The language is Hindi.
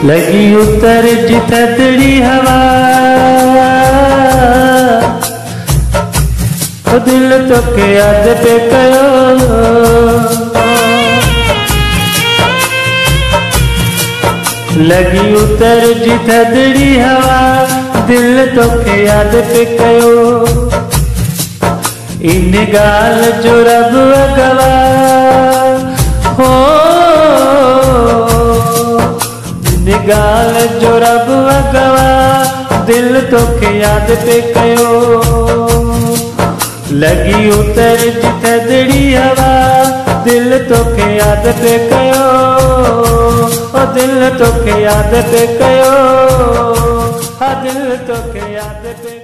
लगी उतर जितड़ी हवा, ओ दिल तो के याद पे कयो। लगी उतर जितड़ी हवा, दिल तो के याद पे कयो। इन गाल जो रब गवा हो, इन गाल जो रब गवा, दिल तो के याद पे कयो। लगी उतर जितड़ी हवा, दिल तो के याद पे कयो। ओ दिल तो के याद पे कयो, हाँ दिल तो के याद पे